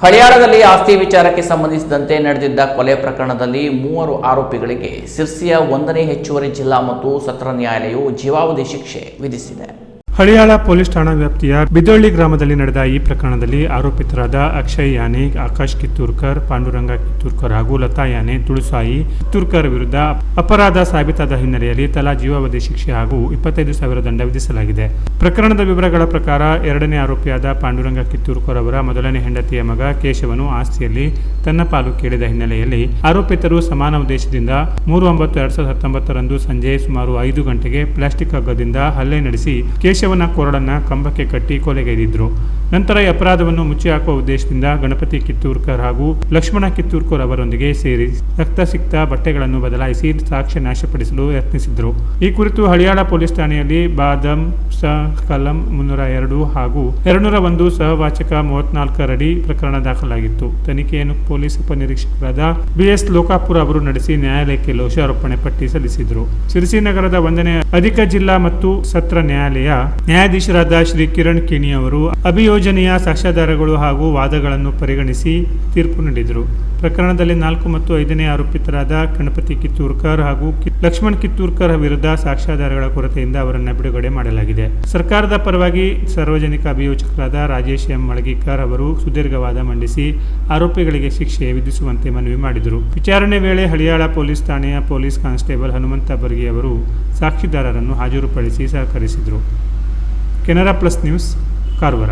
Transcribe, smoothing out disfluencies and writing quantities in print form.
ಹಳಿಯಾಳದಲ್ಲಿ ಆಸ್ತಿ ವಿಚಾರಕ್ಕೆ ಸಂಬಂಧಿಸಿದಂತೆ ನಡೆದಿದ್ದ ಕೊಲೆ ಪ್ರಕರಣದಲ್ಲಿ 3 ಆರೋಪಿಗಳಿಗೆ ಸಿರ್ಸಿಯ 1ನೇ ಹೆಚ್ಚುವರಿ ಜಿಲ್ಲಾ ಮತ್ತು ಸತ್ರ ನ್ಯಾಯಾಲಯವು ಜೀವಾವಧಿ ಶಿಕ್ಷೆ ವಿಧಿಸಿದೆ. ಹಳಿಯಾಳ ಪೊಲೀಸ್ ಠಾಣಾ ವ್ಯಾಪ್ತಿಯ ಬಿದೊಳ್ಳಿ ಗ್ರಾಮದಲ್ಲಿ ನಡೆದ ಈ ಪ್ರಕರಣದಲ್ಲಿ ಆರೋಪಿತರಾದ ಅಕ್ಷಯ್ ಯಾನೆ, ಆಕಾಶ್ ಕಿತ್ತೂರ್ಕರ್, ಪಾಂಡುರಂಗ ಕಿತ್ತೂರ್ಕರ್ ಹಾಗೂ ಲತಾ ಯಾನೆ, ತುಳಸಾಯಿ ಕಿತ್ತೂರ್ಕರ್ ವಿರುದ್ಧ ಅಪರಾಧ ಸಾಬೀತಾದ ಹಿನ್ನೆಲೆಯಲ್ಲಿ ತಲಾ ಜೀವಾವಧಿ ಶಿಕ್ಷೆ ಹಾಗೂ 25,000 ದಂಡ ವಿಧಿಸಲಾಗಿದೆ. ಪ್ರಕರಣದ ವಿವರಗಳ ಪ್ರಕಾರ 2ನೇ ಆರೋಪಿಯಾದ ಪಾಂಡುರಂಗ ಕಿತ್ತೂರ್ಕರ್ ಅವರ ಮೊದಲನೇ ಹೆಂಡತಿಯ ಮಗ ಕೇಶವನು ಆಸ್ತಿಯಲ್ಲಿ ತನ್ನ ಪಾಲು ಕೇಳಿದ ಹಿನ್ನೆಲೆಯಲ್ಲಿ ಆರೋಪಿತರು ಸಮಾನ ಉದ್ದೇಶದಿಂದ 3/9/2019 ಸಂಜೆ ಸುಮಾರು 5 ಗಂಟೆಗೆ ಪ್ಲಾಸ್ಟಿಕ್ ಹಗ್ಗದಿಂದ ಹಲ್ಲೆ ನಡೆಸಿ ಕೇಶವನ ಕೊರಳನ್ನ ಕಂಬಕ್ಕೆ ಕಟ್ಟಿ ಕೊಲೆಗೈದಿದ್ರು. ನಂತರ ಈ ಅಪರಾಧವನ್ನು ಮುಚ್ಚಿ ಹಾಕುವ ಉದ್ದೇಶದಿಂದ ಗಣಪತಿ ಕಿತ್ತೂರ್ಕರ್ ಹಾಗೂ ಲಕ್ಷ್ಮಣ ಕಿತ್ತೂರ್ಕರ್ ಅವರೊಂದಿಗೆ ಸೇರಿ ರಕ್ತಸಿಕ್ತ ಬಟ್ಟೆಗಳನ್ನು ಬದಲಾಯಿಸಿ ಸಾಕ್ಷ್ಯ ನಾಶಪಡಿಸಲು ಯತ್ನಿಸಿದ್ರು. ಈ ಕುರಿತು ಹಳಿಯಾಳ ಪೊಲೀಸ್ ಠಾಣೆಯಲ್ಲಿ ಬಾದಂ ಕಲಂ 302 ಹಾಗೂ 201 ಸಹವಾಚಕ 34 ಅಡಿ ಪ್ರಕರಣ ದಾಖಲಾಗಿತ್ತು. ತನಿಖೆಯನ್ನು ಪೊಲೀಸ್ ಉಪನಿರೀಕ್ಷಕರಾದ BS ಲೋಕಾಪುರ ಅವರು ನಡೆಸಿ ನ್ಯಾಯಾಲಯಕ್ಕೆ ದೋಷಾರೋಪಣೆ ಪಟ್ಟಿ ಸಲ್ಲಿಸಿದ್ರು. ಶಿರಸಿ ನಗರದ 1ನೇ ಅಧಿಕ ಜಿಲ್ಲಾ ಮತ್ತು ಸತ್ರ ನ್ಯಾಯಾಲಯ ನ್ಯಾಯಾಧೀಶರಾದ ಶ್ರೀ ಕಿರಣ್ ಕಿಣಿ ಅವರು ಅಭಿಯೋಜನೆಯ ಸಾಕ್ಷ್ಯಾಧಾರಗಳು ಹಾಗೂ ವಾದಗಳನ್ನು ಪರಿಗಣಿಸಿ ತೀರ್ಪು ನೀಡಿದರು. ಪ್ರಕರಣದಲ್ಲಿ 4 ಮತ್ತು 5ನೇ ಆರೋಪಿತರಾದ ಗಣಪತಿ ಕಿತ್ತೂರ್ಕರ್ ಹಾಗೂ ಲಕ್ಷ್ಮಣ್ ಕಿತ್ತೂರ್ಕರ್ ವಿರುದ್ಧ ಸಾಕ್ಷ್ಯಾಧಾರಗಳ ಕೊರತೆಯಿಂದ ಅವರನ್ನು ಬಿಡುಗಡೆ ಮಾಡಲಾಗಿದೆ. ಸರ್ಕಾರದ ಪರವಾಗಿ ಸಾರ್ವಜನಿಕ ಅಭಿಯೋಜಕರಾದ ರಾಜೇಶ್ ಎಂ ಮಳಗಿಕರ್ ಅವರು ಸುದೀರ್ಘ ವಾದ ಮಂಡಿಸಿ ಆರೋಪಿಗಳಿಗೆ ಶಿಕ್ಷೆ ವಿಧಿಸುವಂತೆ ಮನವಿ ಮಾಡಿದರು. ವಿಚಾರಣೆ ವೇಳೆ ಹಳಿಯಾಳ ಪೊಲೀಸ್ ಠಾಣೆಯ ಪೊಲೀಸ್ ಕಾನ್ಸ್ಟೇಬಲ್ ಹನುಮಂತ ಬರ್ಗಿ ಅವರು ಸಾಕ್ಷಿದಾರರನ್ನು ಹಾಜರುಪಡಿಸಿ ಸಹಕರಿಸಿದರು. Canara plus news, Karwar.